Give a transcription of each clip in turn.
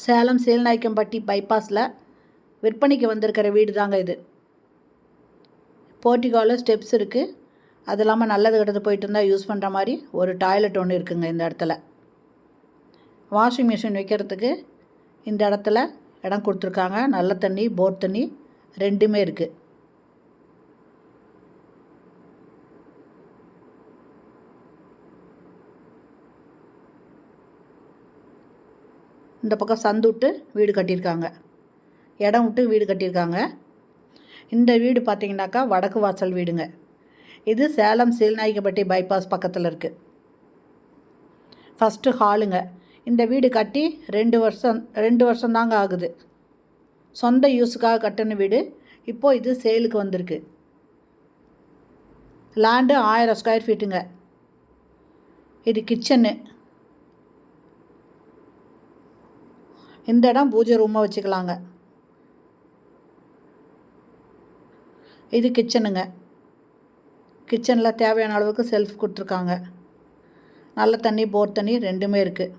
சேலம் சீலநாயக்கம்பட்டி பைபாஸில் விற்பனைக்கு வந்திருக்கிற வீடு தாங்க இது. போர்ட்டிகோவில் ஸ்டெப்ஸ் இருக்குது. அது இல்லாமல் நல்லது கெட்டது போயிட்டு இருந்தால் யூஸ் பண்ணுற மாதிரி ஒரு டாய்லெட் ஒன்று இருக்குங்க இந்த இடத்துல. வாஷிங் மிஷின் வைக்கிறதுக்கு இந்த இடத்துல இடம் கொடுத்துருக்காங்க. நல்ல தண்ணி, போர் தண்ணி ரெண்டுமே இருக்குது. இந்த பக்கம் சந்து விட்டு வீடு கட்டியிருக்காங்க, இடம் விட்டு வீடு கட்டியிருக்காங்க. இந்த வீடு பார்த்திங்கனாக்கா வடக்கு வாசல் வீடுங்க. இது சேலம் சீலநாயக்கம்பட்டி பைபாஸ் பக்கத்தில் இருக்குது. ஃபஸ்ட்டு ஹாலுங்க. இந்த வீடு கட்டி 2 வருஷம் தாங்க ஆகுது. சொந்த யூஸுக்காக கட்டின வீடு. இப்போது இது சேலுக்கு வந்திருக்கு. லேண்டு 1000 ஸ்கொயர் ஃபீட்டுங்க. இது கிச்சனு. இந்த இடம் பூஜை ரூமாக வச்சுக்கலாங்க. இது கிச்சனுங்க. கிச்சனில் தேவையான அளவுக்கு செல்ஃப் கொடுத்துருக்காங்க. நல்ல தண்ணி, போர் தண்ணி ரெண்டுமே இருக்குது.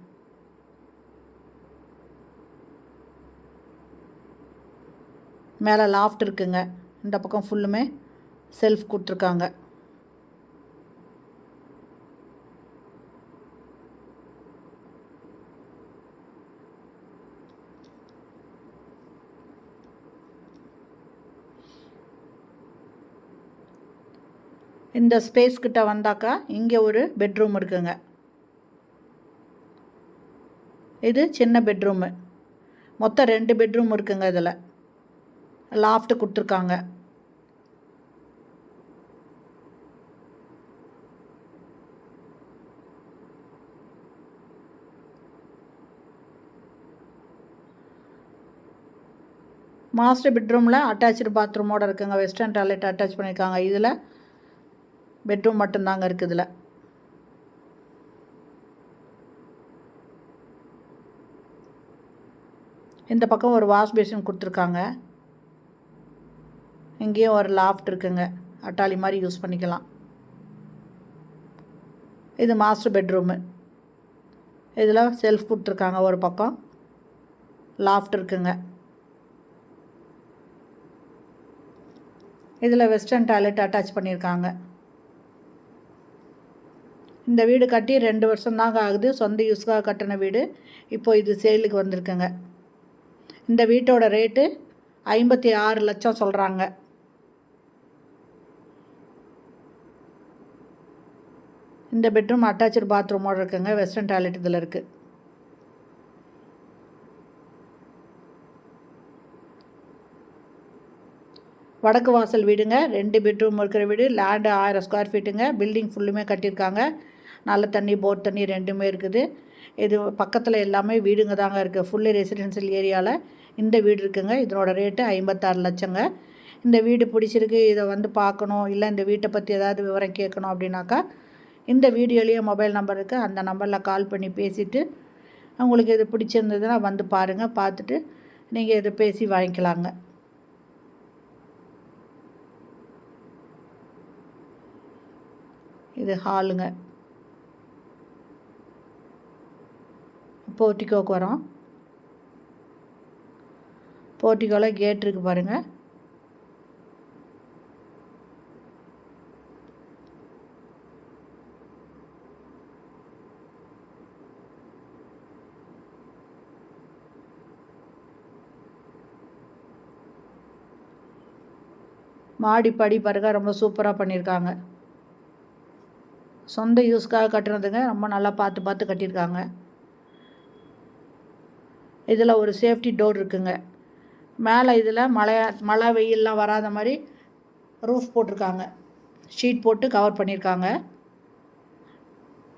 மேலே லாஃப்ட் இருக்குங்க. இந்த பக்கம் ஃபுல்லுமே செல்ஃப் கொடுத்துருக்காங்க. இந்த ஸ்பேஸ் கிட்ட வந்தாக்கா இங்கே ஒரு பெட்ரூம் இருக்குங்க. இது சின்ன பெட்ரூமு. மொத்தம் 2 பெட்ரூம் இருக்குங்க. இதில் லாஃப்ட் கொடுத்துருக்காங்க. மாஸ்டர் பெட்ரூமில் அட்டாச்சு பாத்ரூமோடு இருக்குங்க. வெஸ்டர்ன் டாய்லெட் அட்டாச் பண்ணியிருக்காங்க. இதில் பெட்ரூம் மட்டும்தாங்க இருக்குது. இதில் இந்த பக்கம் ஒரு வாஷ் பேசின் கொடுத்துருக்காங்க. இங்கேயும் ஒரு லாஃப்ட் இருக்குங்க. அட்டாளி மாதிரி யூஸ் பண்ணிக்கலாம். இது மாஸ்டர் பெட்ரூமு. இதில் செல்ஃப் கொடுத்துருக்காங்க. ஒரு பக்கம் லாஃப்ட் இருக்குங்க. இதில் வெஸ்டர்ன் டாய்லெட் அட்டாச் பண்ணியிருக்காங்க. இந்த வீடு கட்டி 2 வருஷம் தாங்க ஆகுது. சொந்த யூஸ்க்காக கட்டின வீடு. இப்போது இது சேலுக்கு வந்திருக்குங்க. இந்த வீட்டோட ரேட்டு 56 லட்சம் சொல்கிறாங்க. இந்த பெட்ரூம் அட்டாச்சு பாத்ரூமோடு இருக்குங்க. வெஸ்டர்ன் டாய்லெட் இதில் இருக்குது. வடக்கு வாசல் வீடுங்க. 2 பெட்ரூம் இருக்கிற வீடு. Land 1000 square ஃபீட்டுங்க. பில்டிங் ஃபுல்லுமே கட்டியிருக்காங்க. நல்ல தண்ணி, போர் தண்ணி ரெண்டுமே இருக்குது. இது பக்கத்தில் எல்லாமே வீடுங்க தாங்க இருக்குது. ஃபுல்லு ரெசிடென்ஷியல் ஏரியாவில் இந்த வீடு இருக்குங்க. இதனோட ரேட்டு 56 லட்சங்க. இந்த வீடு பிடிச்சிருக்கு, இதை வந்து பார்க்கணும், இல்லை இந்த வீட்டை பற்றி ஏதாவது விவரம் கேட்கணும் அப்படின்னாக்கா இந்த வீடியோலேயே மொபைல் நம்பர் இருக்குது. அந்த நம்பரில் கால் பண்ணி பேசிவிட்டு உங்களுக்கு இது பிடிச்சிருந்ததுன்னா வந்து பாருங்கள். பார்த்துட்டு நீங்கள் இதை பேசி வாங்கிக்கலாங்க. இது ஹாலுங்க. போர்ட்டிகோக்கு வரோம். போர்ட்டிகோவில் கேட் இருக்குது பாருங்கள். மாடி படி பாருங்க, ரொம்ப சூப்பராக பண்ணியிருக்காங்க. சொந்த யூஸ்க்காக கட்டுறதுங்க. ரொம்ப நல்லா பார்த்து கட்டியிருக்காங்க. இதில் ஒரு சேஃப்டி டோர் இருக்குங்க. மேலே இதில் மழை வெயிலெலாம் வராத மாதிரி ரூஃப் போட்டிருக்காங்க. ஷீட் போட்டு கவர் பண்ணியிருக்காங்க.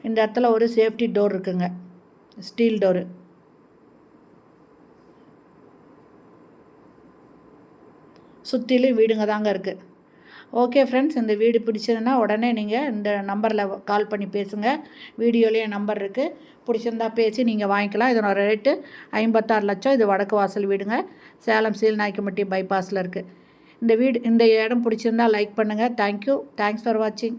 இந்த இடத்துல ஒரு சேஃப்டி டோர் இருக்குங்க, ஸ்டீல் டோரு. சுற்றிலும் வீடுங்க தாங்க இருக்குது. ஓகே ஃப்ரெண்ட்ஸ், இந்த வீடு பிடிச்சதுன்னா உடனே நீங்கள் இந்த நம்பரில் கால் பண்ணி பேசுங்க. வீடியோலேயே நம்பர் இருக்குது. பிடிச்சிருந்தா பேசி நீங்கள் வாங்கிக்கலாம். இதனோட ரேட்டு 56 லட்சம். இது வடக்கு வாசல் வீடுங்க. சேலம் சீலநாயக்கம்பட்டி பைபாஸில் இருக்குது. இந்த இடம் பிடிச்சிருந்தா லைக் பண்ணுங்கள். தேங்க்யூ. தேங்க்ஸ் ஃபார் வாட்சிங்.